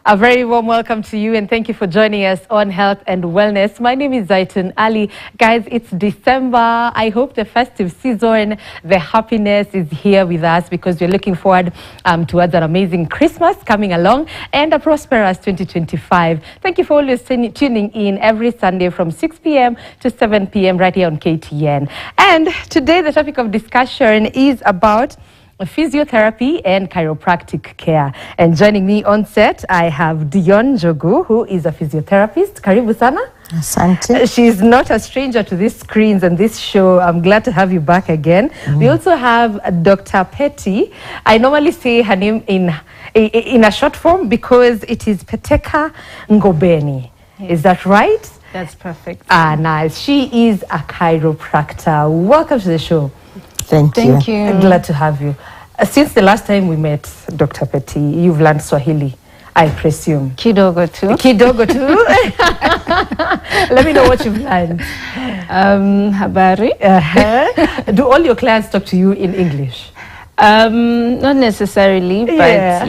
A very warm welcome to you and thank you for joining us on Health and Wellness. My name is Zaitun Ali. Guys, it's December. I hope the festive season, the happiness is here with us because we're looking forward towards an amazing Christmas coming along and a prosperous 2025. Thank you for always tuning in every Sunday from 6 p.m. to 7 p.m. right here on KTN. And today the topic of discussion is about physiotherapy and chiropractic care. And joining me on set, I have Dion Jogu, who is a physiotherapist. Karibu sana. Asante. She's not a stranger to these screens and this show. I'm glad to have you back again. We also have Dr. Petty. I normally say her name in a short form because it is Peteka Ngobeni. Is that right? That's perfect. Ah, nice. She is a chiropractor. Welcome to the show. Thank you. I'm glad to have you. Since the last time we met, Dr. Petty, you've learned Swahili, I presume. Kidogo too. Kidogo too? Let me know what you've learned. Habari. Do all your clients talk to you in English? Not necessarily, but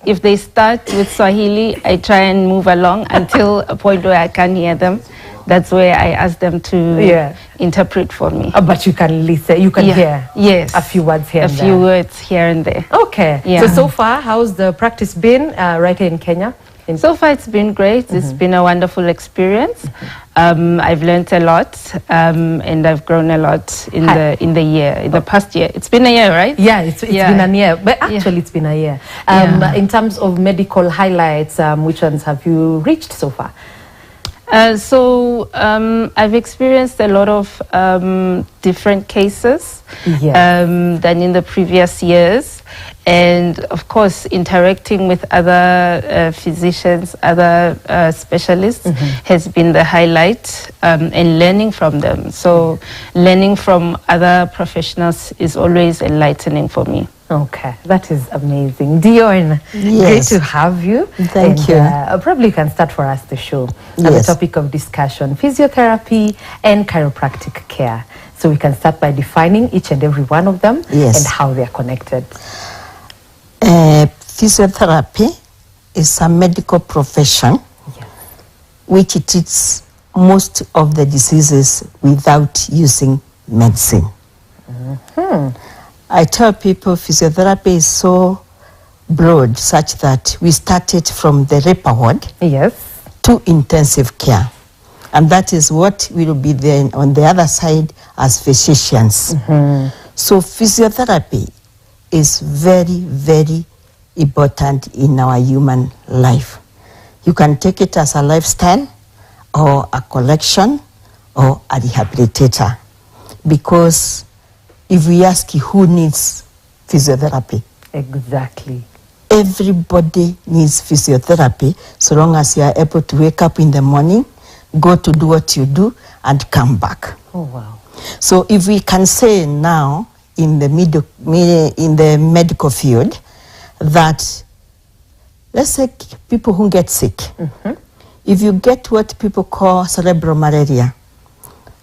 if they start with Swahili, I try and move along until a point where I can hear them. That's where I ask them to interpret for me. But you can listen, you can hear a few words here and there. A few words here and there. Okay. Yeah. So far, how's the practice been right here in Kenya? So far, it's been great. It's been a wonderful experience. I've learned a lot, and I've grown a lot in the past year. It's been a year, right? Yeah, it's been a year. But actually, it's been a year. In terms of medical highlights, which ones have you reached so far? I've experienced a lot of different cases than in the previous years. And of course, interacting with other physicians, other specialists has been the highlight, and learning from them. So learning from other professionals is always enlightening for me. Okay, that is amazing. Dion, great to have you. Thank you. Probably you can start for us the show. The topic of discussion, physiotherapy and chiropractic care. So we can start by defining each and every one of them and how they are connected. Physiotherapy is a medical profession which treats most of the diseases without using medicine. I tell people physiotherapy is so broad such that we started from the repair ward to intensive care. And that is what will be then on the other side as physicians. So physiotherapy is very, very important in our human life. You can take it as a lifestyle or a collection or a rehabilitator. Because if we ask you who needs physiotherapy? Exactly. Everybody needs physiotherapy so long as you are able to wake up in the morning, go to do what you do, and come back. Oh, wow. So if we can say now in the medical field that, let's say people who get sick, if you get what people call cerebral malaria,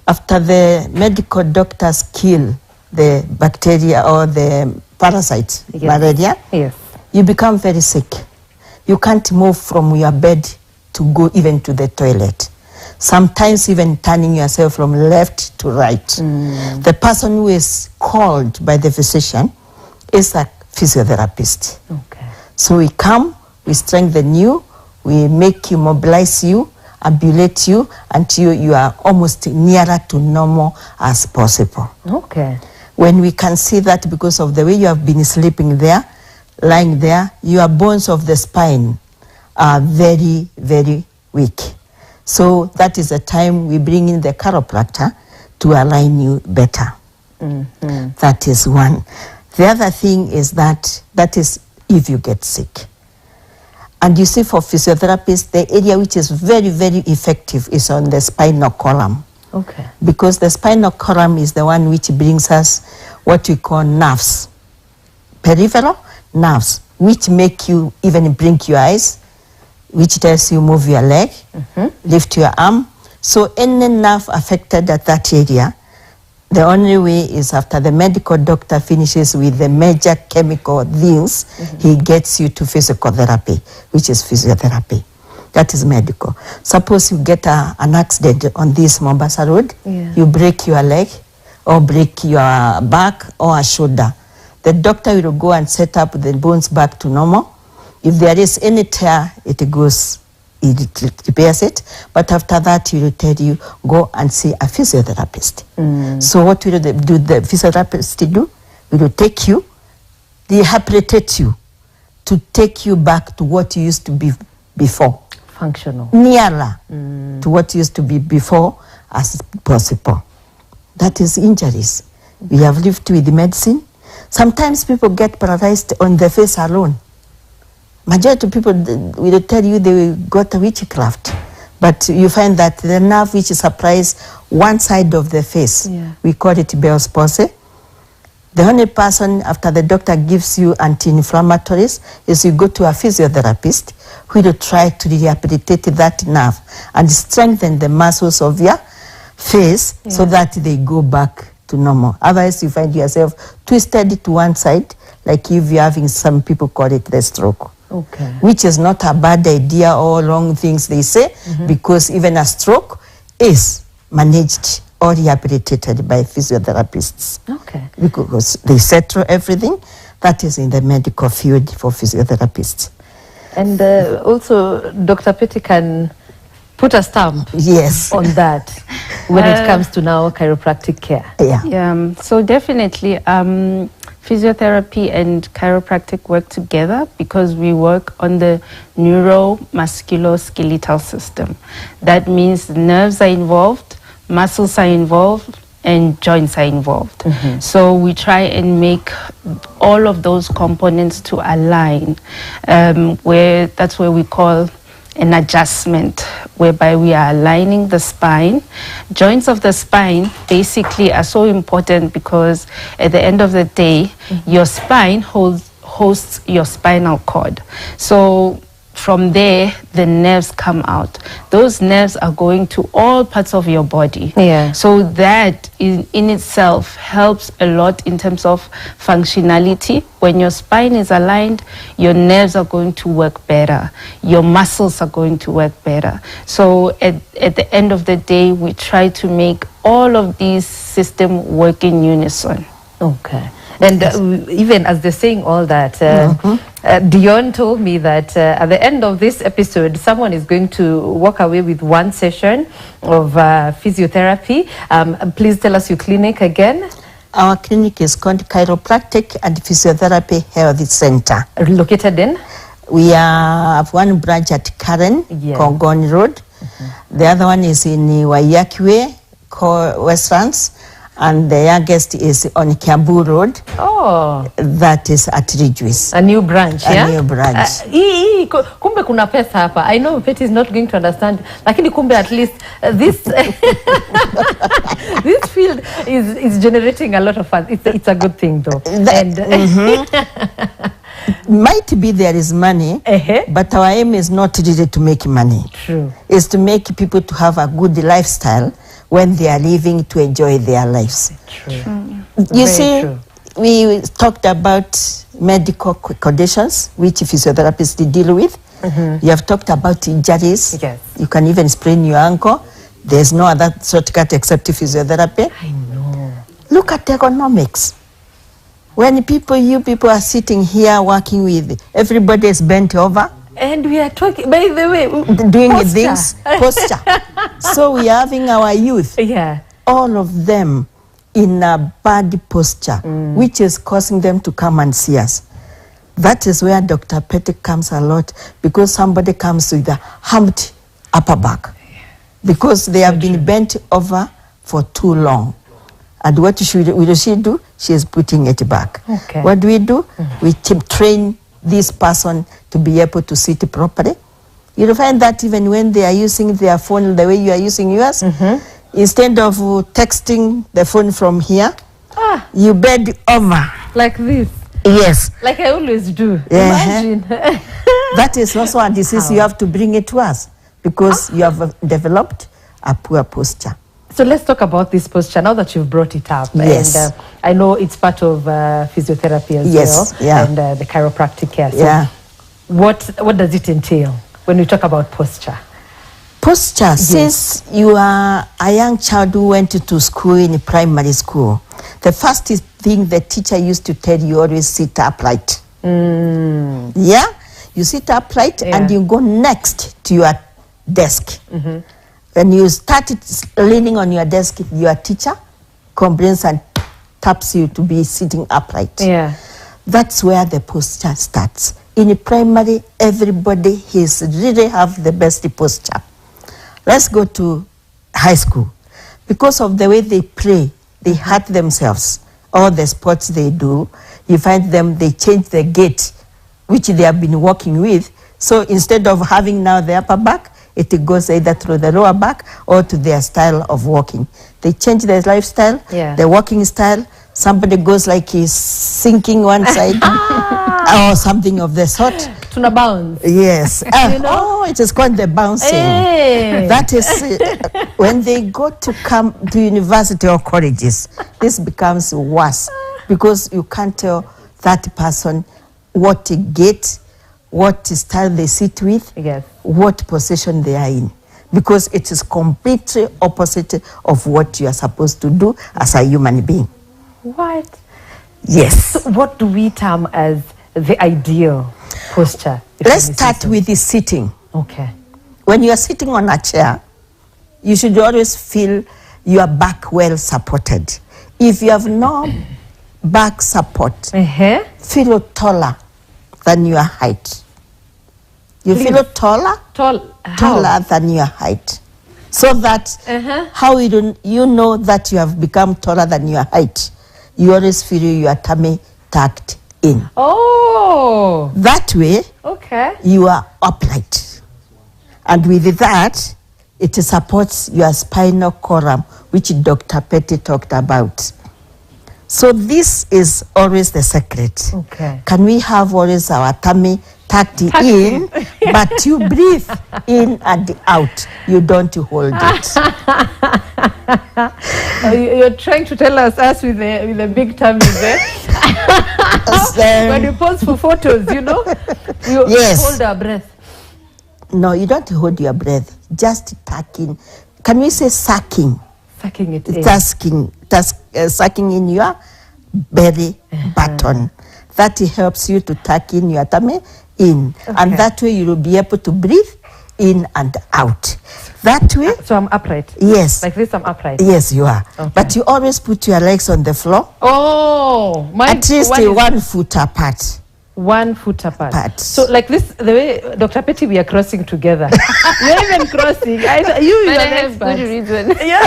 after the medical doctors kill the bacteria or the parasite, malaria, you become very sick. You can't move from your bed to go even to the toilet. Sometimes even turning yourself from left to right. The person who is called by the physician is a physiotherapist. Okay. So we come, we strengthen you, we make you, mobilize you, ambulate you until you are almost nearer to normal as possible. Okay. When we can see that because of the way you have been sleeping there, lying there, your bones of the spine are very, very weak. So that is the time we bring in the chiropractor to align you better. That is one. The other thing is that is if you get sick. And you see, for physiotherapists, the area which is very, very effective is on the spinal column. Okay. Because the spinal column is the one which brings us what we call nerves. Peripheral nerves, which make you even blink your eyes, which tells you move your leg, lift your arm. So any nerve affected at that area The only way is after the medical doctor finishes with the major chemical things, he gets you to physical therapy, which is physiotherapy. That is medical. Suppose you get an accident on this Mombasa road, you break your leg or break your back or a shoulder. The doctor will go and set up the bones back to normal. If there is any tear, it goes, it repairs it. But after that, he will tell you, go and see a physiotherapist. So what will the physiotherapist do? He will take you, rehabilitate you to take you back to what you used to be before. Functional. Nearer to what used to be before as possible. That is injuries. We have lived with medicine. Sometimes people get paralyzed on the face alone. Majority of people will tell you they got a witchcraft, but you find that the nerve which supplies one side of the face, we call it Bell's palsy. The only person after the doctor gives you anti-inflammatories is you go to a physiotherapist who will try to rehabilitate that nerve and strengthen the muscles of your face so that they go back to normal. Otherwise, you find yourself twisted to one side, like if you're having, some people call it the stroke. Okay. Which is not a bad idea or wrong things they say, because even a stroke is managed or rehabilitated by physiotherapists. Okay. Because they settle everything. That is in the medical field for physiotherapists. And also, Dr. Petty can put a stamp on that when it comes to now chiropractic care. Yeah, so definitely physiotherapy and chiropractic work together because we work on the neuromusculoskeletal system. That means nerves are involved, muscles are involved, and joints are involved. So we try and make all of those components to align, where that's where we call an adjustment, whereby we are aligning the spine. Joints of the spine basically are so important because at the end of the day, your spine hosts your spinal cord. So from there, the nerves come out. Those nerves are going to all parts of your body. So that in itself helps a lot in terms of functionality. When your spine is aligned, your nerves are going to work better. Your muscles are going to work better. So at the end of the day, we try to make all of these systems work in unison. Okay. And even as they're saying all that, Dion told me that at the end of this episode, someone is going to walk away with one session of physiotherapy. Please tell us your clinic again. Our clinic is called Chiropractic and Physiotherapy Health Center. Located in? We have one branch at Karen, Kongoni Road. The other one is in Waiyaki Way, Westlands. And the youngest is on Kiambu Road. Oh. That is at Ridgeways. A new branch, A new branch. Kumbe kuna pesa hapa. I know Petty is not going to understand. Lakini kumbe at least this this field is generating a lot of fun. It's a good thing though. Might be there is money, but our aim is not really to make money. True. It's to make people to have a good lifestyle when they are living, to enjoy their lives. True. You see, we talked about medical conditions which physiotherapists deal with. You have talked about injuries. Yes. You can even sprain your ankle. There's no other shortcut except physiotherapy. I know. Look at economics. When you people are sitting here working with, everybody is bent over. And we are talking, by the way, doing things, posture. So we are having our youth, all of them in a bad posture, which is causing them to come and see us. That is where Dr. Petty comes a lot, because somebody comes with a humped upper back, because they have been bent over for too long. And what will she do? She is putting it back. Okay. What do? We train this person to be able to sit properly. You'll find that even when they are using their phone the way you are using yours, instead of texting the phone from here, you bend over. Like this? Yes. Like I always do. Imagine. That is also a disease. You have to bring it to us, because you have developed a poor posture. So let's talk about this posture now that you've brought it up. Yes. And I know it's part of physiotherapy as Yes, well. yeah. And the chiropractic care. So Yeah. what does it entail when we talk about posture? Posture, since you are a young child who went to school in primary school, the first thing the teacher used to tell you, always sit upright. Yeah? You sit upright and you go next to your desk. When you start leaning on your desk, your teacher complains and taps you to be sitting upright. Yeah. That's where the posture starts. In primary, everybody really have the best posture. Let's go to high school. Because of the way they play, they hurt themselves. All the sports they do, you find them, they change the gait, which they have been working with. So instead of having now the upper back, it goes either through the lower back or to their style of walking. They change their lifestyle, the walking style. Somebody goes like he's sinking one side or something of the sort. Tuna bounce. Yes. Oh, it is called the bouncing. Hey. That is when they go to come to university or colleges, this becomes worse because you can't tell that person what gait, what style they sit with, what position they are in. Because it is completely opposite of what you are supposed to do as a human being. What? Yes. So what do we term as the ideal posture? Let's start with the sitting. Okay. When you are sitting on a chair, you should always feel your back well supported. If you have no back support, feel taller than your height. You feel taller? Taller than your height. So that how you know that you have become taller than your height, you always feel your tummy tucked in. Oh. That way, you are upright. And with that, it supports your spinal column, which Dr. Petty talked about. So this is always the secret. Can we have always our tummy tucked in, but you breathe in and out. You don't hold it. You're trying to tell us with the big tummy there. When you pose for photos, you know, you hold our breath. No, you don't hold your breath. Just tucking. Can we say sucking? Sucking it in. Sucking in your belly button. That helps you to tuck in your tummy in. And that way you will be able to breathe in and out. That way. So I'm upright? Yes. Like this I'm upright? Yes, you are. But you always put your legs on the floor. Oh. At least 1 foot apart. 1 foot apart. So like this, the way Dr. Petty, we are crossing together. We're even crossing. You're an expert. Good reason. Yeah.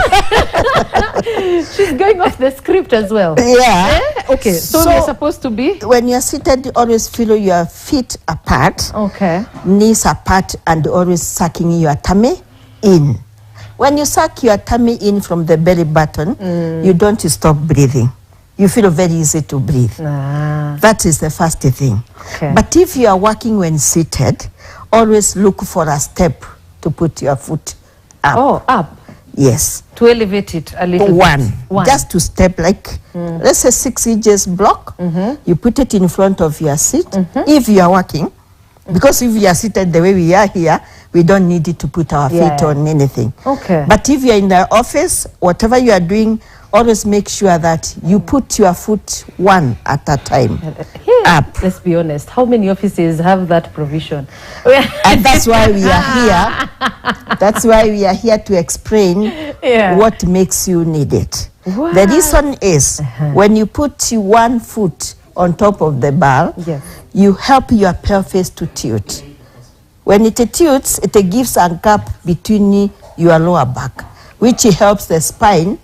She's going off the script as well. Yeah. Okay. So we're supposed to be? When you're seated, you always feel your feet apart. Knees apart, and always sucking your tummy in. When you suck your tummy in from the belly button, you don't stop breathing. You feel very easy to breathe. That is the first thing. But if you are working when seated, always look for a step to put your foot up. Oh, up? Yes. To elevate it a little bit. Just to step like, let's say 6 inches block. You put it in front of your seat if you are working. Because if you are seated the way we are here, we don't need it to put our feet on anything. But if you are in the office, whatever you are doing, always make sure that you put your foot one at a time up. Let's be honest. How many offices have that provision? And that's why we are here. That's why we are here to explain what makes you need it. The reason is when you put 1 foot on top of the bar, you help your pelvis to tilt. When it tilts, it gives a gap between your lower back, which helps the spine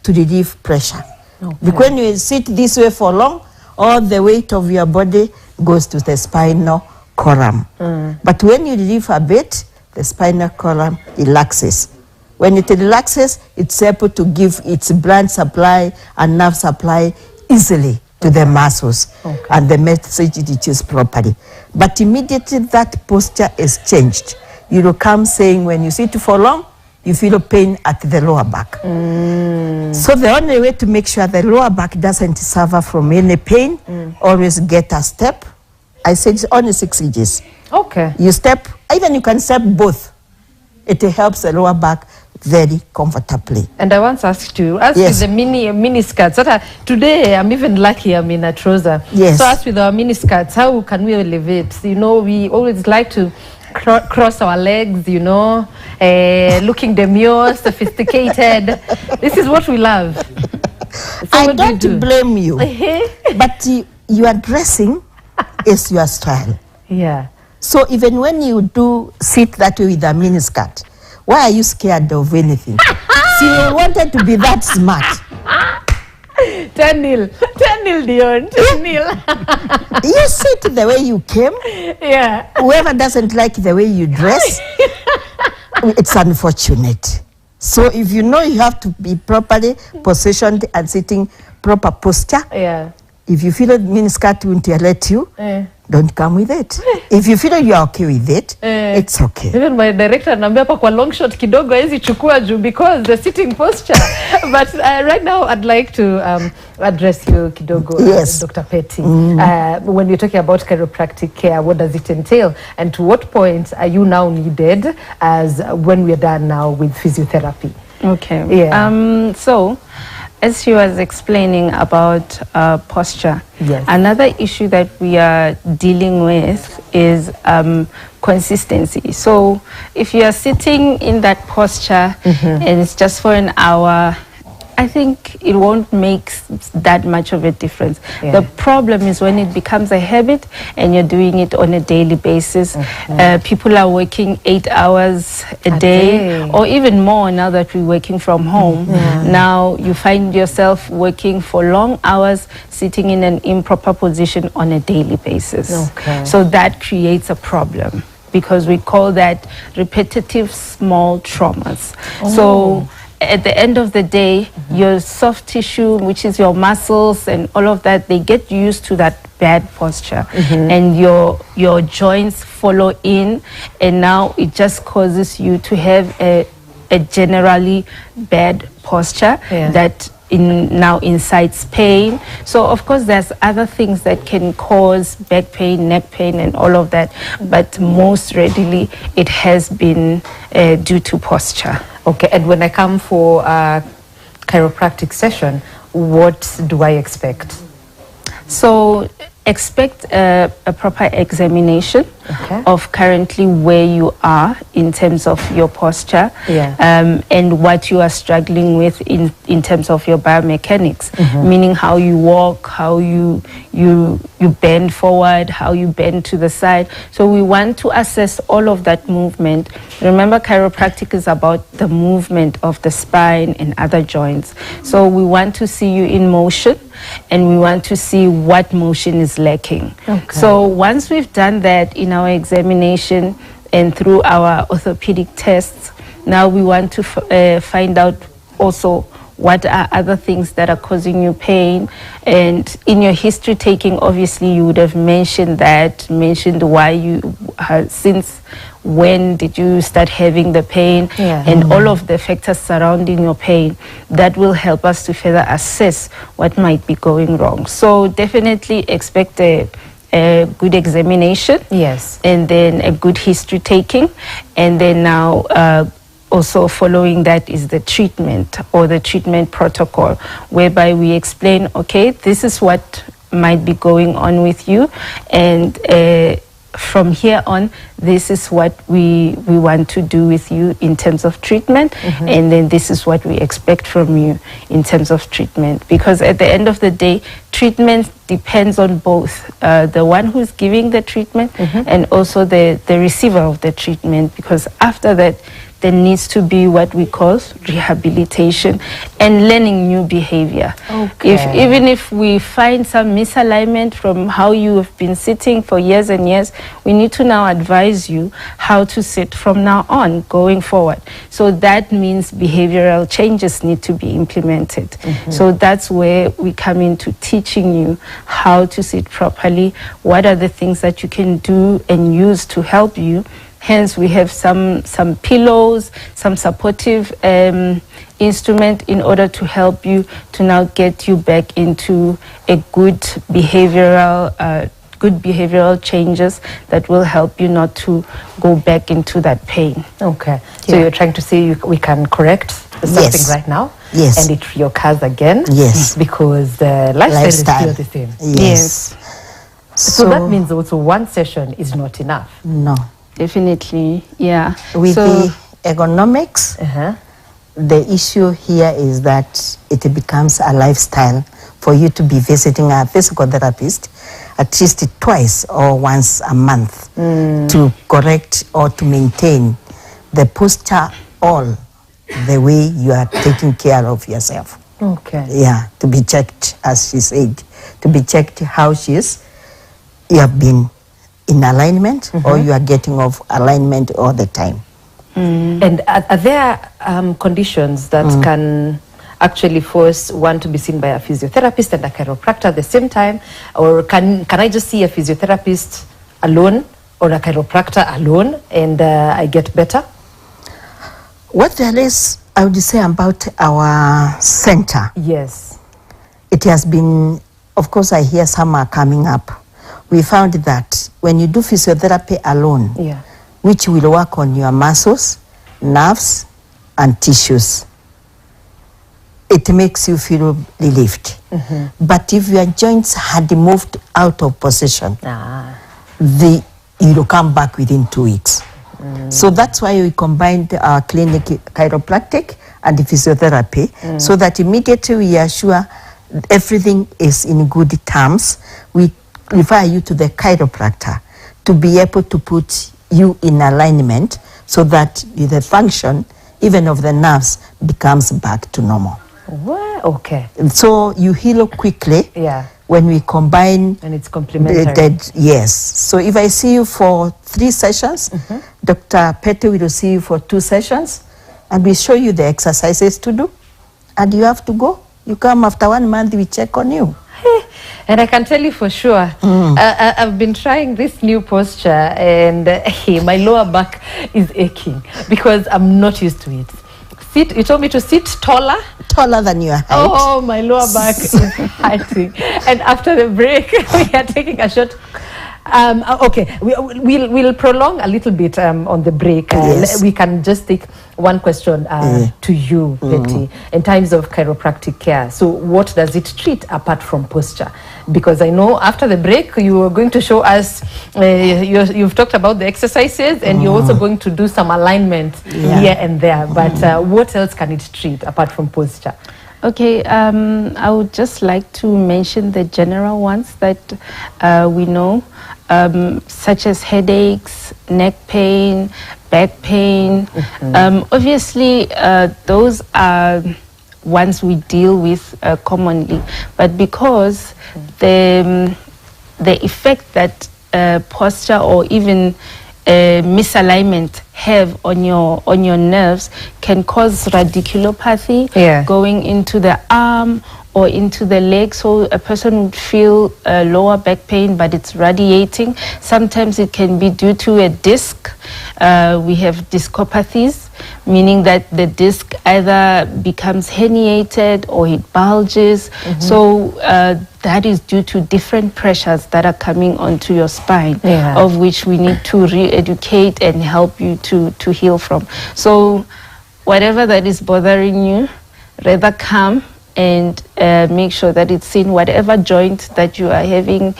to relieve pressure. Because when you sit this way for long, all the weight of your body goes to the spinal column. But when you relieve a bit, the spinal column relaxes. When it relaxes, it's able to give its blood supply and nerve supply easily to the muscles, and the message reaches properly. But immediately that posture is changed, you will come saying when you sit for long, you feel pain at the lower back. So the only way to make sure the lower back doesn't suffer from any pain, always get a step. I said it's only 6 inches. Okay. You step, even you can step both. It helps the lower back very comfortably. And I once asked you, as Yes. with the mini skirts, today I'm even lucky I'm in a trouser. Yes. So as with our mini skirts, how can we elevate? You know, we always like to cross our legs, you know, looking demure, sophisticated. This is what we love. So I what don't do you do? blame you, but your dressing is your style. Yeah. So even when you do sit that way with a mini skirt, why are you scared of anything? See, you wanted to be that smart. 10-0. 10-0, Dion. 10-0. You sit the way you came. Yeah. Whoever doesn't like the way you dress, it's unfortunate. So if you know you have to be properly positioned and sitting proper posture, Yeah. if you feel a mini skirt won't let you, don't come with it. If you feel you're okay with it, it's okay. Even my director anambia hapa kwa long shot kidogo hizi chukua juu because the sitting posture. But right now I'd like to address you kidogo, Yes. Dr. Petty. When you're talking about chiropractic care, what does it entail? And to what point are you now needed as when we're done now with physiotherapy? Okay. Yeah. So, as she was explaining about posture, Yes. another issue that we are dealing with is consistency. So if you are sitting in that posture and it's just for an hour, I think it won't make that much of a difference. Yeah. The problem is when it becomes a habit and you're doing it on a daily basis. People are working 8 hours a day or even more now that we're working from home. Now you find yourself working for long hours, sitting in an improper position on a daily basis. Okay. So that creates a problem because we call that repetitive small traumas. So at the end of the day, your soft tissue, which is your muscles and all of that, they get used to that bad posture and your joints follow in, and now it just causes you to have a generally bad posture that now incites pain. So of course there's other things that can cause back pain, neck pain and all of that, but most readily it has been due to posture. Okay, and when I come for a chiropractic session, what do I expect? So expect a proper examination of currently where you are in terms of your posture and what you are struggling with in terms of your biomechanics, meaning how you walk, how you bend forward, how you bend to the side. So we want to assess all of that movement. Remember, chiropractic is about the movement of the spine and other joints. So we want to see you in motion and we want to see what motion is lacking. So once we've done that in our examination and through our orthopedic tests, now we want to find out also what are other things that are causing you pain. And in your history taking, obviously you would have mentioned why you since when did you start having the pain and all of the factors surrounding your pain. That will help us to further assess what might be going wrong. So definitely expect a good examination, and then a good history taking, and then now also following that is the treatment or the treatment protocol, whereby we explain, okay, this is what might be going on with you, and from here on, this is what we want to do with you in terms of treatment, and then this is what we expect from you in terms of treatment. Because at the end of the day, treatment depends on both the one who's giving the treatment and also the receiver of the treatment, because after that, there needs to be what we call rehabilitation and learning new behavior. Even if we find some misalignment from how you have been sitting for years and years, we need to now advise you how to sit from now on going forward. So that means behavioral changes need to be implemented. So that's where we come into teaching you how to sit properly, what are the things that you can do and use to help you Hence, we have some pillows, some supportive instrument in order to help you to now get you back into a good behavioral changes that will help you not to go back into that pain. Okay. So you're trying to say we can correct something right now? Yes. And it reoccurs again? Yes. Because the lifestyle is still the same? Yes. So that means also one session is not enough? No. Definitely, yeah. With the ergonomics, the issue here is that it becomes a lifestyle for you to be visiting a physical therapist at least twice or once a month to correct or to maintain the posture all the way you are taking care of yourself. Okay. Yeah, to be checked, as she said, to be checked how you have been in alignment or you are getting off alignment all the time. And are there conditions that can actually force one to be seen by a physiotherapist and a chiropractor at the same time? Or can I just see a physiotherapist alone or a chiropractor alone and I get better? What there is, I would say, about our center. Yes. It has been, of course, I hear some are coming up. We found that when you do physiotherapy alone, which will work on your muscles, nerves, and tissues, it makes you feel relieved. But if your joints had moved out of position, you'll come back within 2 weeks. So that's why we combined our clinic chiropractic and physiotherapy, so that immediately we are sure everything is in good terms. We refer you to the chiropractor to be able to put you in alignment so that the function, even of the nerves, becomes back to normal. Well, okay. So you heal quickly when we combine. And it's complementary. Yes. So if I see you for 3 sessions, Dr. Petty will see you for 2 sessions, and we show you the exercises to do. And you have to go. You come after 1 month, we check on you. And I can tell you for sure, I've been trying this new posture and my lower back is aching because I'm not used to it. You told me to sit taller. Taller than your height. Oh, my lower back is hurting. And after the break, we are taking a short. Okay, we'll prolong a little bit on the break. We can just take one question to you, Betty, in terms of chiropractic care. So what does it treat apart from posture? Because I know after the break, you are going to show us, you've talked about the exercises and you're also going to do some alignment here and there. But what else can it treat apart from posture? Okay, I would just like to mention the general ones that we know, such as headaches, neck pain, back pain. Obviously, those are ones we deal with commonly, but because the effect that posture or even misalignment have on your nerves can cause radiculopathy going into the arm or into the leg, so a person would feel lower back pain, but it's radiating. Sometimes it can be due to a disc. We have discopathies, meaning that the disc either becomes herniated or it bulges. So that is due to different pressures that are coming onto your spine, of which we need to re-educate and help you to heal from. So whatever that is bothering you, rather come and make sure that it's in whatever joint that you are having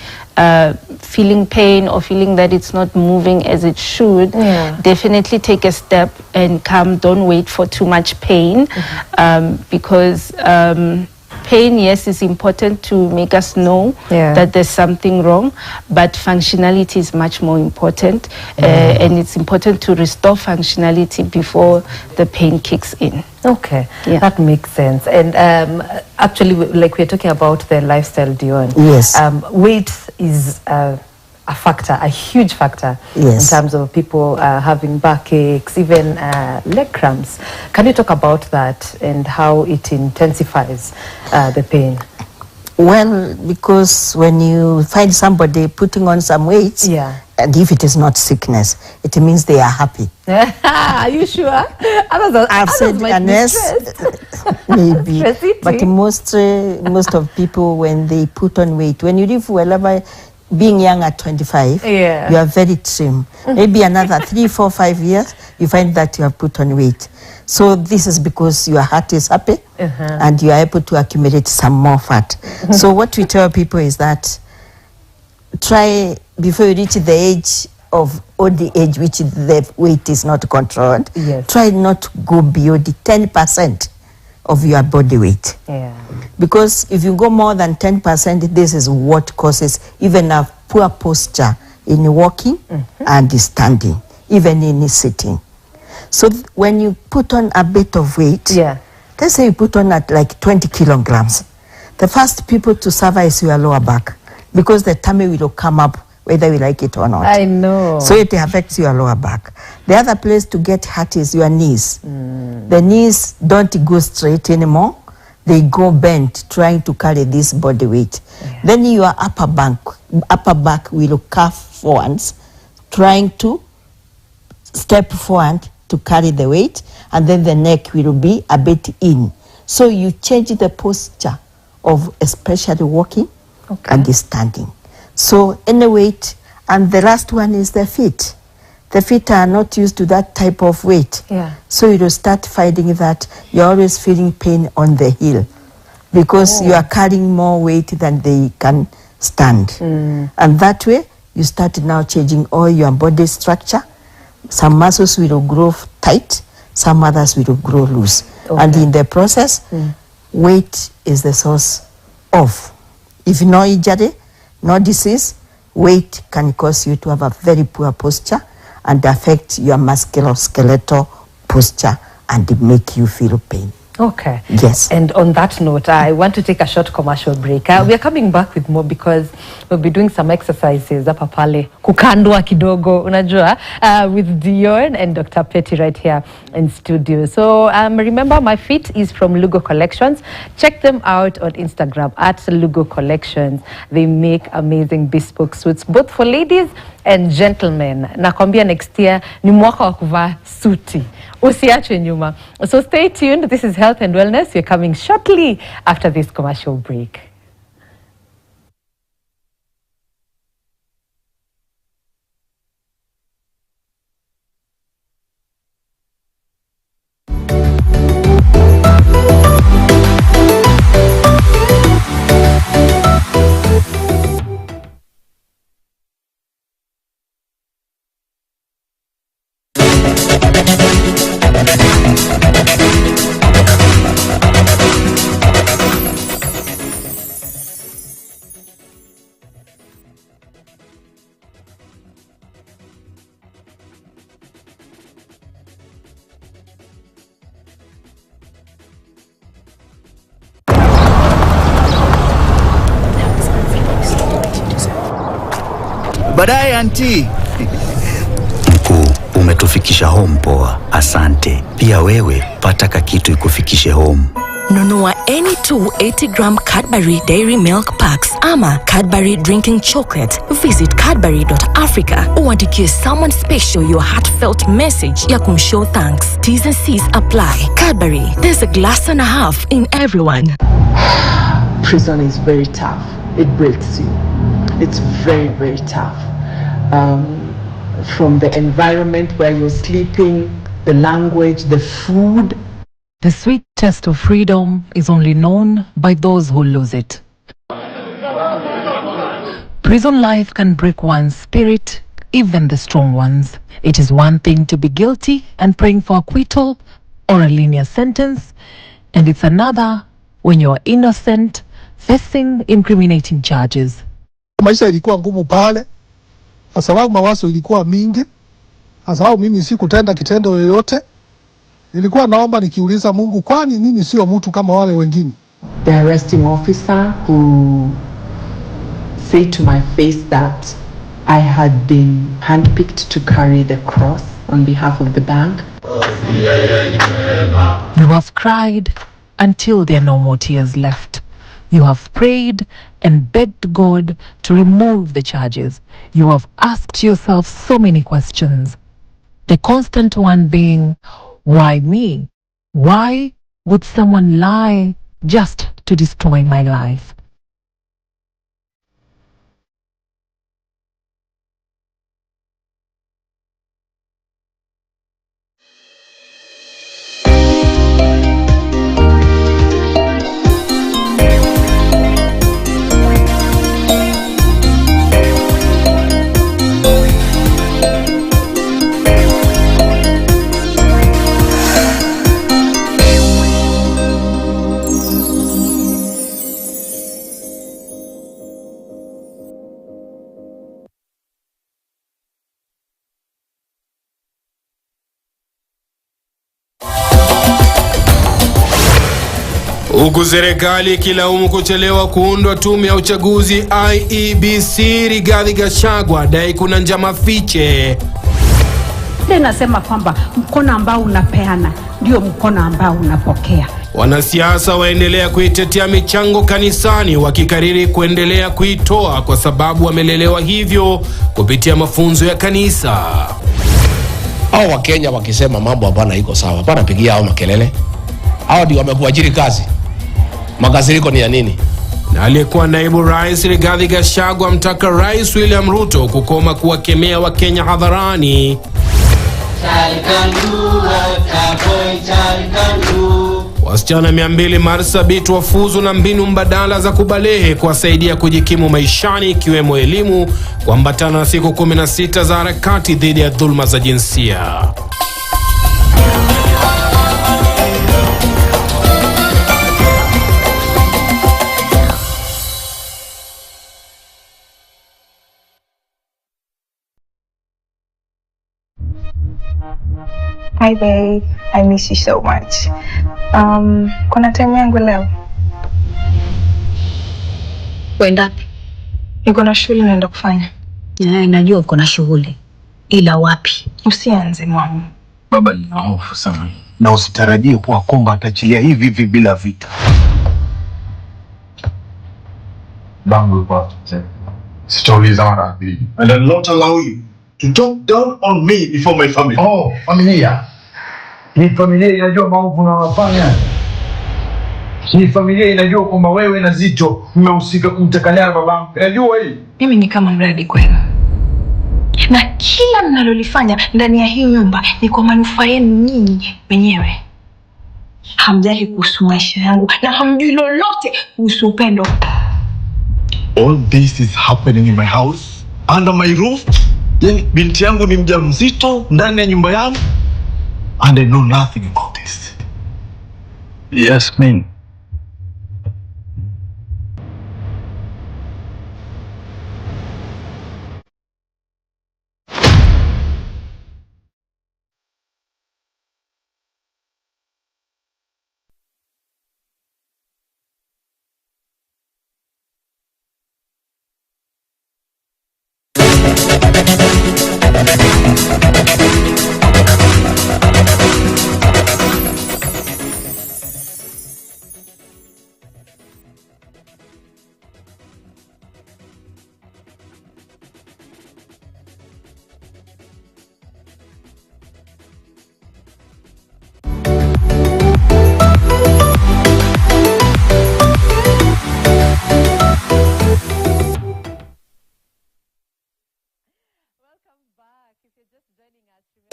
feeling pain or feeling that it's not moving as it should. Definitely take a step and come. Don't wait for too much pain, because pain, yes, is important to make us know that there's something wrong, but functionality is much more important, and it's important to restore functionality before the pain kicks in. Okay, that makes sense. And actually, like we're talking about the lifestyle, Dion. Yes. Weight is a factor, a huge factor in terms of people having backaches, even leg cramps. Can you talk about that and how it intensifies the pain? Well, because when you find somebody putting on some weights, And if it is not sickness, it means they are happy. Are you sure? I've said unless maybe, but most of people, when they put on weight, when you live well, being young at 25, you are very trim. Maybe another 3, 4, 5 years, you find that you have put on weight. So this is because your heart is happy and you are able to accumulate some more fat. So what we tell people is that try, before you reach the age of old age, which the weight is not controlled, try not to go beyond the 10% of your body weight. Because if you go more than 10%, this is what causes even a poor posture in walking and standing, even in sitting. So when you put on a bit of weight, let's say you put on at like 20 kilograms, the first people to suffer is your lower back, because the tummy will come up whether you like it or not. I know. So it affects your lower back. The other place to get hurt is your knees. The knees don't go straight anymore. They go bent, trying to carry this body weight. Then your upper back will curve forwards, trying to step forward to carry the weight, and then the neck will be a bit in. So you change the posture of especially walking and standing. So any weight, and the last one is the feet. The feet are not used to that type of weight. So you will start finding that you're always feeling pain on the heel, because you are carrying more weight than they can stand. And that way, you start now changing all your body structure. Some muscles will grow tight, some others will grow loose. And in the process, weight is the source of. If no injury, no disease, weight can cause you to have a very poor posture and affect your musculoskeletal posture and make you feel pain. Okay. Yes. And on that note, I want to take a short commercial break. We are coming back with more because we'll be doing some exercises hapa pale kukandwa kidogo unajua with Dion and Dr. Petty right here in studio. So remember, my fit is from Lugo Collections. Check them out on Instagram at Lugo Collections. They make amazing bespoke suits both for ladies and gentlemen. Nakwambia next year ni mwaka wa kuvaa suti. Usiachwe nyuma. So stay tuned. This is Health and Wellness. We're coming shortly after this commercial break. Baadaye auntie. Mkuu, umetufikisha home poa. Asante. Pia wewe pata kakitu ikufikishe home. Nunua any 280-gram Cadbury Dairy Milk Packs ama Cadbury Drinking Chocolate. Visit cadbury.africa uandikie someone special your heartfelt message ya kumshow thanks. T's and C's apply. Cadbury, there's a glass and a half in everyone. Prison is very tough. It breaks you. It's very, very tough. From the environment where you're sleeping, the language, the food. The sweet taste of freedom is only known by those who lose it. Prison life can break one's spirit, even the strong ones. It is one thing to be guilty and praying for acquittal or a linear sentence, and it's another when you're innocent, facing incriminating charges. Maisha ilikuwa ngumu pale, kwa sababu mawazo ilikuwa mingi, kwa sababu mimi sikutenda kitendo yoyote. Nilikuwa naomba nikiuliza Mungu, kwani mimi sio mtu kama wale wengine? The arresting officer who said to my face that I had been handpicked to carry the cross on behalf of the bank. You have cried until there are no more tears left. You have prayed and begged God to remove the charges. You have asked yourself so many questions. The constant one being, why me? Why would someone lie just to destroy my life? Huku serikali ikilaumu kuchelewa kuundwa tume ya uchaguzi IEBC, Rigathi Gachagua dai kuna njama fiche. Nasema kwamba mkono ambao unapeana ndio mkono ambao unapokea. Wanasiasa waendelea kuitetea michango kanisani, wakikariri kuendelea kuitoa kwa sababu wamelelewa hivyo kupitia mafunzo ya kanisa. Hao wa Kenya wakisema mambo hapana iko sawa, hapana pigia hao makelele. Hao ndio wamekuajiri kazi. Makasiriko ni ya nini? Na aliyekuwa naibu rais Rigathi Gachagua amtaka Rais William Ruto kukoma kuwakemea wa Kenya hadharani. Wasichana 200 Marsabit wafuzu na mbinu mbadala za kubalehe kuwasaidia kujikimu maishani, ikiwemo elimu, kuambatana na siku 16 za harakati dhidi ya dhulma za jinsia. Hi babe, I miss you so much. Kuna time yangu leo? Kwenda? Niko na shughuli naenda kufanya. Najua uko na shughuli. Ila wapi? Usianze mwangu. Baba nina hofu sana. Na usitarajie kuwa Komba atachilia hivi hivi bila vita. Bangu kwa sitauliza mara mbili. And I will not allow you to talk down on me before my family. Oh, familia. Hii familia inajua maovu unayofanya. Hii familia inajua kwamba wewe na Zito mmehusika kumtakalia babangu. Unajua hii? Mimi ni kama mradi kwenu. Na kila mnalolifanya ndani ya hii nyumba ni kwa manufaa yenu nyinyi wenyewe. Hamjali kuhusu maisha yangu na hamjui lolote kuhusu upendo. All this is happening in my house, under my roof. Yani binti yangu ni mjamzito ndani ya nyumba yangu. And I know nothing about this. Yes, man.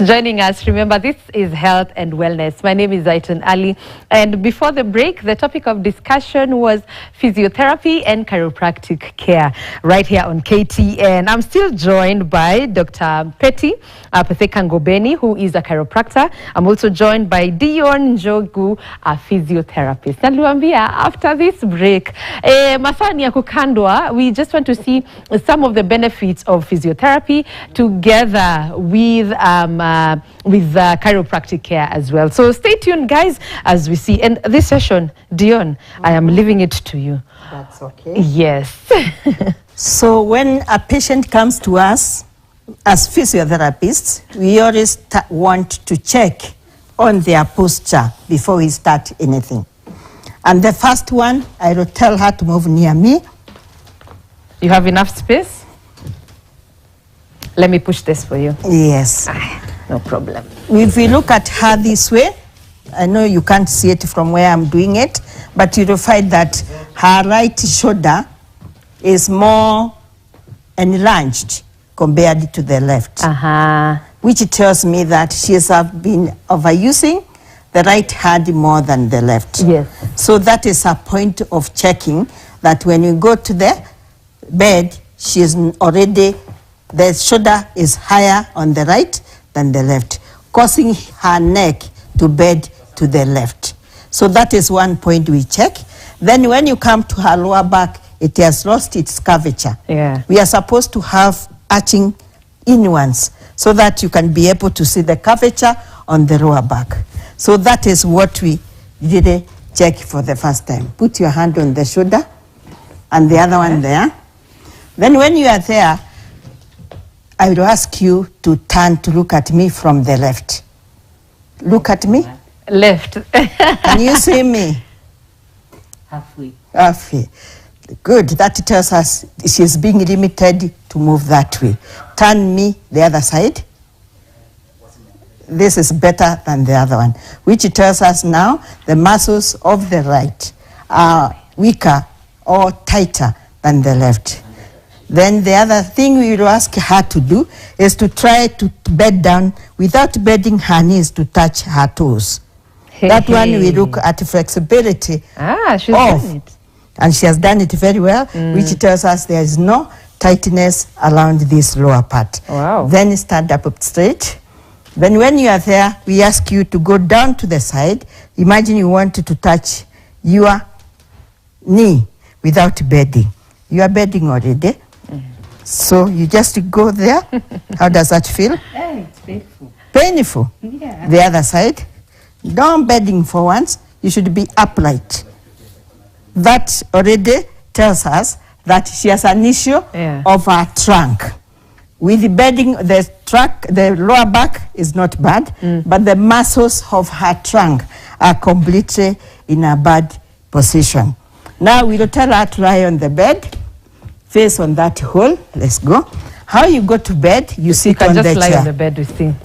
Joining us, remember this is Health and Wellness. My name is Zaitan Ali, and before the break the topic of discussion was physiotherapy and chiropractic care right here on KTN. I'm still joined by Dr. Petty Ngobeni, who is a chiropractor. I'm also joined by Dion Njogu, a physiotherapist. Naliwambia after this break, masani ya kukandwa, we just want to see some of the benefits of physiotherapy together with chiropractic care as well. So stay tuned, guys, as we see. And this session, Dion, I am leaving it to you. That's okay. Yes. So when a patient comes to us as physiotherapists, we always want to check on their posture before we start anything. And the first one, I will tell her to move near me. You have enough space? Let me push this for you. Yes. No problem. If we look at her this way, I know you can't see it from where I'm doing it, but you will find that her right shoulder is more enlarged compared to the left. Which tells me that she has been overusing the right hand more than the left. Yes. So that is a point of checking that when you go to the bed, she is already, the shoulder is higher on the right than the left, causing her neck to bend to the left. So that is one point we check. Then when you come to her lower back, it has lost its curvature. Yeah. We are supposed to have arching inwards so that you can be able to see the curvature on the lower back. So that is what we did check for the first time. Put your hand on the shoulder and the other one there. Then when you are there, I will ask you to turn to look at me from the left. Look at me. Left. Can you see me? Halfway. Halfway. Good. That tells us she's being limited to move that way. Turn me the other side. This is better than the other one, which tells us now the muscles of the right are weaker or tighter than the left. Then the other thing we will ask her to do is to try to bed down without bending her knees to touch her toes. That one we look at flexibility. She's done it. And she has done it very well, which tells us there is no tightness around this lower part. Wow. Then stand up straight. Then when you are there, we ask you to go down to the side. Imagine you want to touch your knee without bedding. You are bedding already. So you just go there. How does that feel? It's painful. Painful. Yeah. The other side. Don't bedding for once. You should be upright. That already tells us that she has an issue of her trunk. With the bedding, the lower back is not bad, but the muscles of her trunk are completely in a bad position. Now we will tell her to lie on the bed, face on that hole. Let's go. How you go to bed, you sit on the chair. You can just lie on the bed with thing.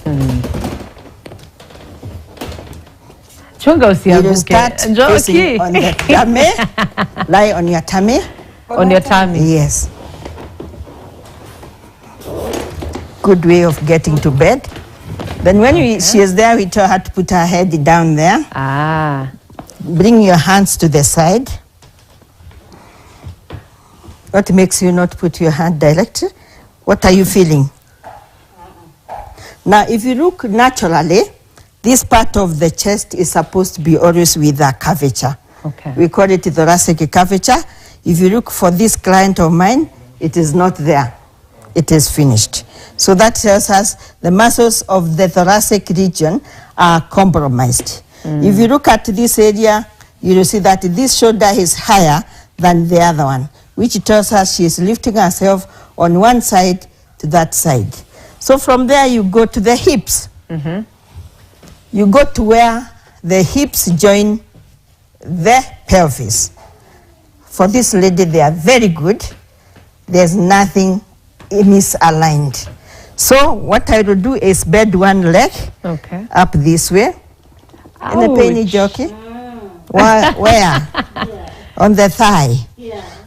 Chunga you start facing on the tummy. Lie on your tummy. On your tummy. Yes. Good way of getting to bed. Then when she is there, we tell her to put her head down there. Bring your hands to the side. What makes you not put your hand directly? What are you feeling? Now, if you look naturally, this part of the chest is supposed to be always with a curvature. Okay. We call it thoracic curvature. If you look for this client of mine, it is not there. It is finished. So that tells us the muscles of the thoracic region are compromised. If you look at this area, you will see that this shoulder is higher than the other one, which tells us she is lifting herself on one side to that side. So from there you go to the hips. You go to where the hips join the pelvis. For this lady, they are very good. There's nothing misaligned. So what I will do is bend one leg up this way. In the penny jockey. Where? On the thigh.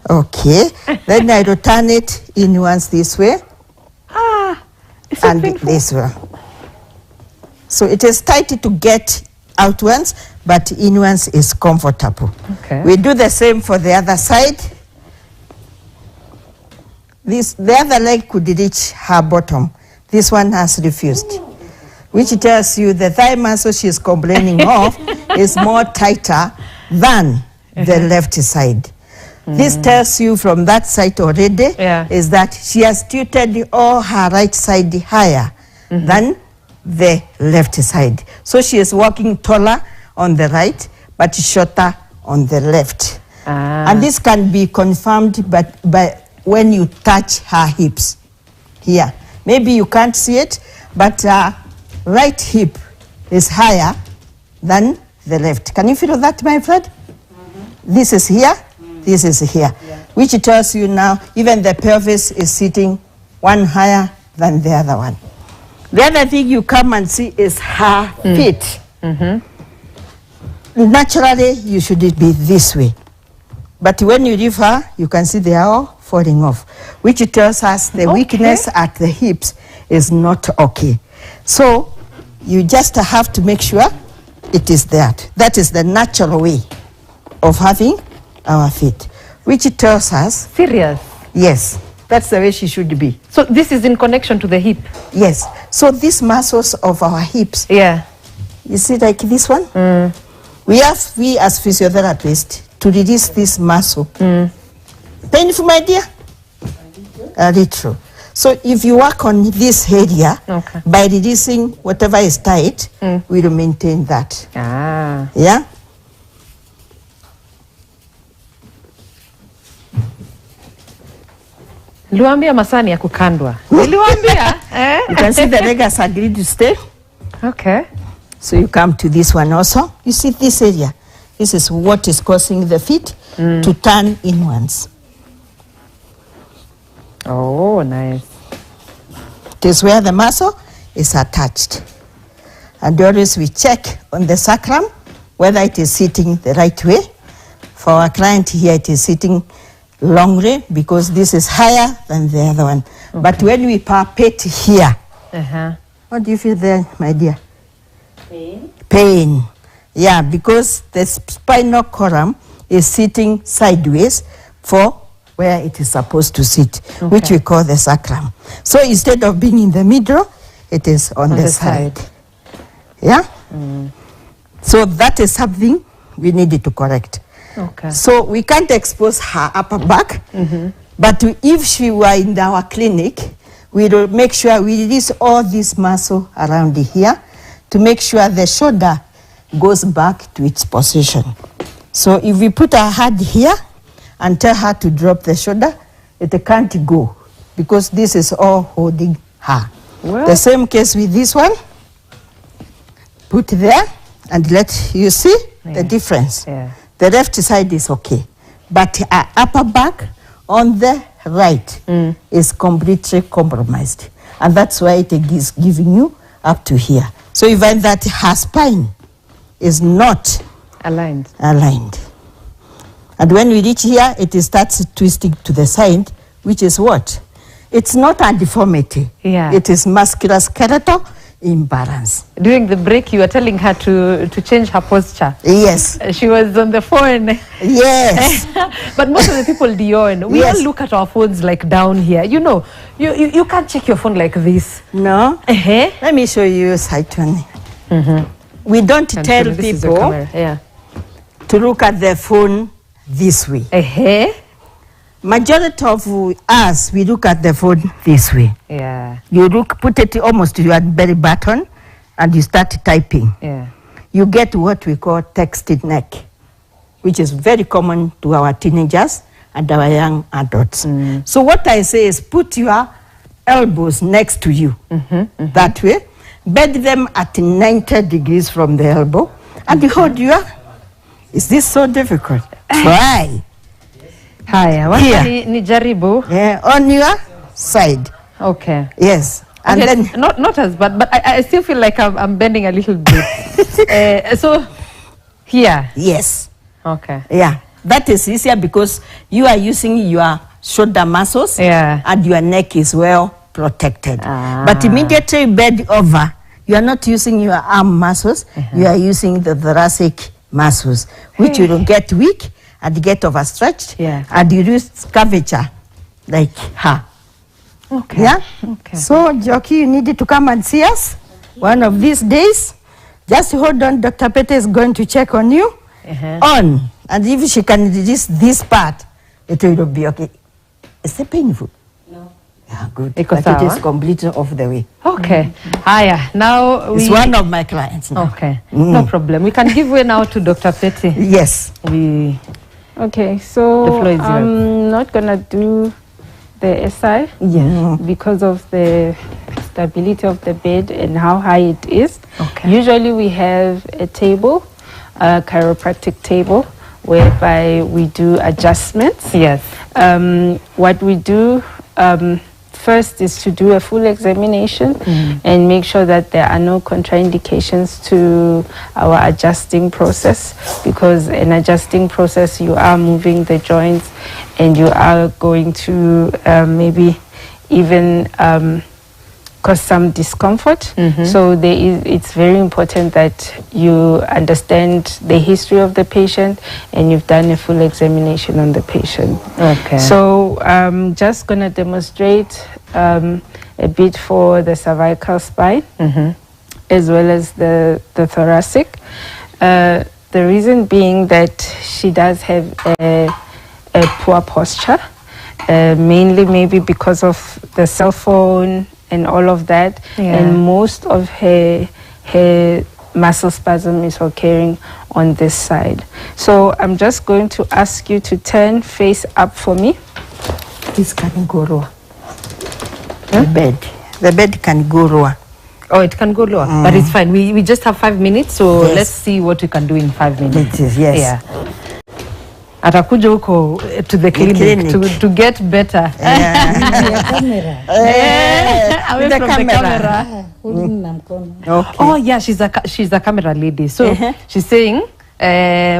Okay. Then I will turn it inwards this way. And this way. So it is tight to get outwards, but inwards is comfortable. Okay. We do the same for the other side. The other leg could reach her bottom. This one has refused, which tells you the thigh muscle she's complaining of is more tighter than the left side. This tells you from that side already is that she has tilted all her right side higher than the left side. So she is walking taller on the right, but shorter on the left. And this can be confirmed by when you touch her hips here. Maybe you can't see it, but right hip is higher than the left. Can you feel that, my friend? This is here, this is here, which tells you now even the pelvis is sitting one higher than the other one. The other thing you come and see is her feet. Naturally, you should be this way. But when you leave her, you can see they are all falling off, which tells us the weakness at the hips is not okay. So you just have to make sure it is there. That is the natural way of having our feet, which tells us... Serious? Yes, that's the way she should be. So this is in connection to the hip? Yes. So these muscles of our hips, you see like this one? We as physiotherapists, to release this muscle. Painful, my dear? A little. So if you work on this area, by releasing whatever is tight, we'll maintain that. Yeah? Niliwaambia masaa ni ya kukandwa. Niliwaambia. You can see the legs agreed to stay. Okay. So you come to this one also. You see this area. This is what is causing the feet to turn inwards. Oh, nice. It is where the muscle is attached. And always we check on the sacrum whether it is sitting the right way. For our client here, it is sitting long way because this is higher than the other one. But when we palpate here, what do you feel there, my dear? Pain. Pain. Yeah, because the spinal column is sitting sideways for where it is supposed to sit, which we call the sacrum. So instead of being in the middle, it is on the side. Yeah? So that is something we needed to correct. So we can't expose her upper back, but if she were in our clinic, we will make sure we release all this muscle around here to make sure the shoulder goes back to its position. So if we put our hand here and tell her to drop the shoulder, it can't go because this is all holding her. The same case with this one. Put there and let you see the difference. The left side is okay, but her upper back on the right is completely compromised. And that's why it is giving you up to here. So you find that her spine is not aligned. And when we reach here, it starts twisting to the side, which is what? It's not a deformity. It is musculoskeletal imbalance. During the break, you were telling her to change her posture. Yes. She was on the phone. Yes. But most of the people, Dion, we all look at our phones like down here. You know, you can't check your phone like this. No. Let me show you Saitoni. We don't tell people to look at their phone this way. Majority of us, we look at the phone this way. You put it almost to your belly button and you start typing. You get what we call text neck, which is very common to our teenagers and our young adults. So what I say is put your elbows next to you, that way. Bend them at 90 degrees from the elbow and hold your... Is this so difficult? Try. Haya, wacha ni jaribu. On your side. Okay. Yes. And okay, then not as bad, but I still feel like I'm bending a little bit. So here. Yes. Okay. Yeah. That is easier because you are using your shoulder muscles and your neck is well protected. But immediately bend over, you are not using your arm muscles, you are using the thoracic muscles, which will get weak and get overstretched, and you lose curvature like her. Okay. Yeah? Okay. So, Jockey, you need to come and see us one of these days. Just hold on, Dr. Pete is going to check on you. On. And if she can release this part, it will be okay. Is it painful? No. Yeah, good. Because it is completely off the way. Okay. Haya, now it's one of my clients now. Okay. No problem. We can give way now to Dr. Pete. Yes. Okay, so the floor is yours. I'm not going to do the SI because of the stability of the bed and how high it is. Usually we have a table, a chiropractic table, whereby we do adjustments. Yes. What we do first is to do a full examination and make sure that there are no contraindications to our adjusting process, because in adjusting process you are moving the joints and you are going to maybe even cause some discomfort. So it's very important that you understand the history of the patient and you've done a full examination on the patient. Okay. So I'm just going to demonstrate a bit for the cervical spine as well as the thoracic. The reason being that she does have a poor posture, mainly maybe because of the cell phone and all of that, and most of her muscle spasm is occurring on this side. So I'm just going to ask you to turn face up for me. This can go lower. The bed can go lower. Oh, it can go lower, but it's fine. We just have 5 minutes, so let's see what we can do in 5 minutes. Yes. Yeah. Atakuja huko to the clinic to get better. Away from the camera. Okay. Oh yeah, she's a camera lady. So she's saying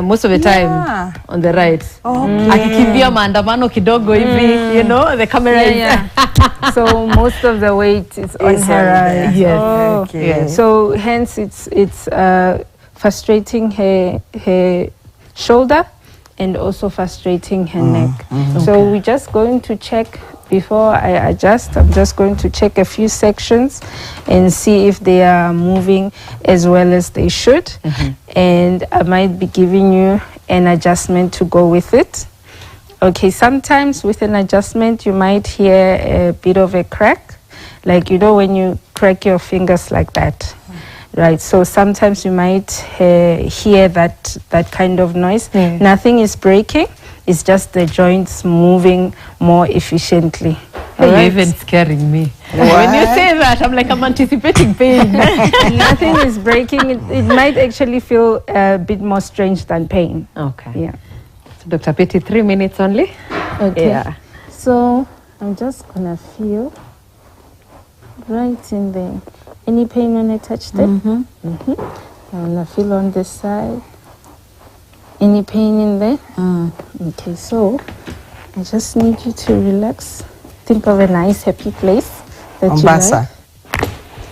most of the time on the right. Akikimbia maandamano kidogo hivi, you know, the camera is so most of the weight is on her right. Yes. Okay. Yeah. So hence it's frustrating her shoulder and also frustrating her neck. So we're just going to check, before I adjust, I'm just going to check a few sections and see if they are moving as well as they should. And I might be giving you an adjustment to go with it. Okay, sometimes with an adjustment you might hear a bit of a crack, like, you know, when you crack your fingers like that. Right, so sometimes you might hear that kind of noise. Nothing is breaking, it's just the joints moving more efficiently. You're even scaring me. When you say that, I'm like, I'm anticipating pain. Nothing is breaking. It might actually feel a bit more strange than pain. Okay. Yeah. So Dr. Petty, 3 minutes only. Okay. Yeah. So I'm just gonna feel right in there. Any pain when I touch them? I'm gonna feel on this side. Any pain in there? Okay, so I just need you to relax. Think of a nice, happy place that Mombasa.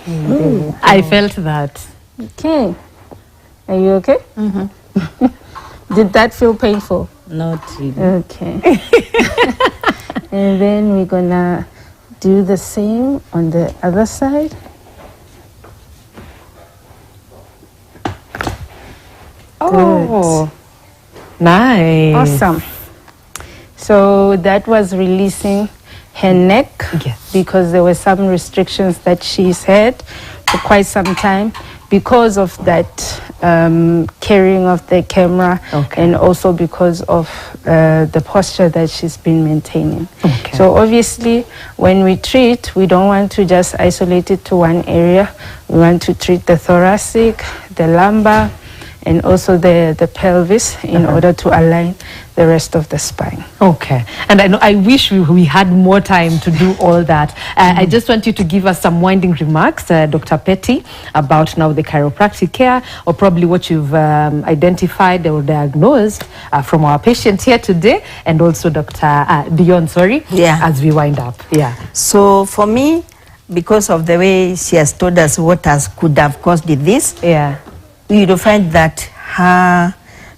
you like. I felt that. Okay. Are you okay? Did that feel painful? Not really. Okay. And then we're gonna do the same on the other side. Oh, nice. Awesome. So that was releasing her neck, because there were some restrictions that she's had for quite some time because of that carrying of the camera, and also because of the posture that she's been maintaining. So obviously when we treat, we don't want to just isolate it to one area. We want to treat the thoracic, the lumbar, and also the pelvis in order to align the rest of the spine. Okay. And I wish we had more time to do all that. I just want you to give us some winding remarks, Dr. Petty, about now the chiropractic care, or probably what you've identified or diagnosed from our patients here today, and also Dr. Dion, as we wind up. Yeah. So for me, because of the way she has told us what could have caused this, you'll find that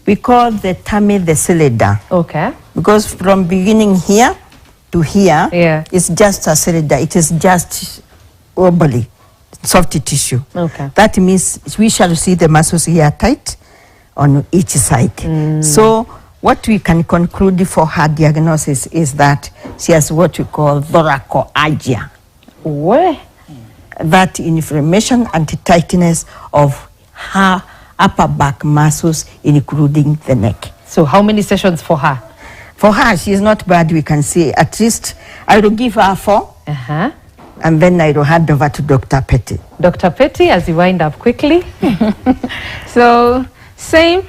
we call the tummy the cylinder. Okay. Because from beginning here to here, it's just a cylinder. It is just wobbly, soft tissue. Okay. That means we shall see the muscles here tight on each side. So what we can conclude for her diagnosis is that she has what we call thoracoalgia. What? That inflammation and tightness of her upper back muscles, including the neck. So how many sessions for her? For her, she is not bad. We can see at least, I will give her 4. And then I will hand over to Dr. Petty. Dr. Petty, as you wind up quickly. So same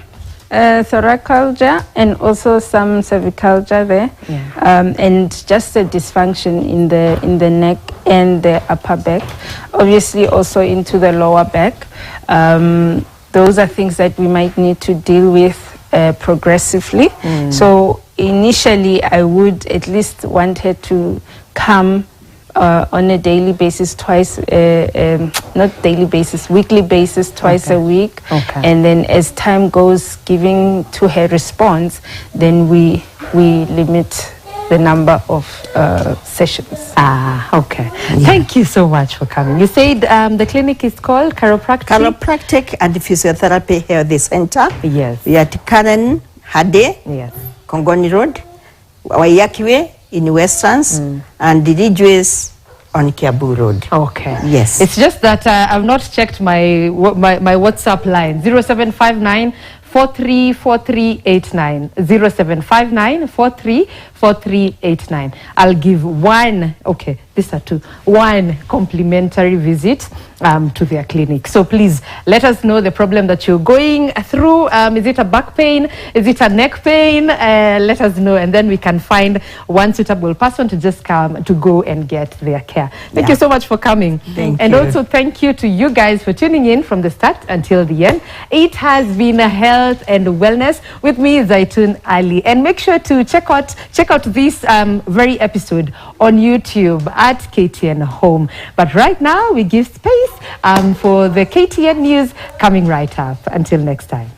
thoracolgia and also some cervicalgia there, and just a dysfunction in the neck and the upper back, obviously also into the lower back. Those are things that we might need to deal with progressively. So initially I would at least want her to come on a daily basis, not daily basis, weekly basis, twice a week. And then as time goes, giving to her response, then we limit the number of sessions. Okay. Thank you so much for coming. You said the clinic is called Chiropractic and Physiotherapy Health Center. Yes. We are at Karen Hade, yes, Kongoni Road, Wayakiwe in Westlands, and the Ridgeways on Kiabu Road. Okay. Yes. It's just that I've not checked my WhatsApp line. 0759 434389 0759 434389. I'll give one, okay, these are two, one complimentary visit to their clinic. So please let us know the problem that you're going through. Is it a back pain? Is it a neck pain? Let us know, and then we can find one suitable person to just come to go and get their care. Thank you so much for coming. Thank and you. Also thank you to you guys for tuning in from the start until the end. It has been a health and wellness with me, Zaitun Ali, and make sure to check out this very episode on YouTube at KTN Home. But right now we give space for the KTN news coming right up. Until next time.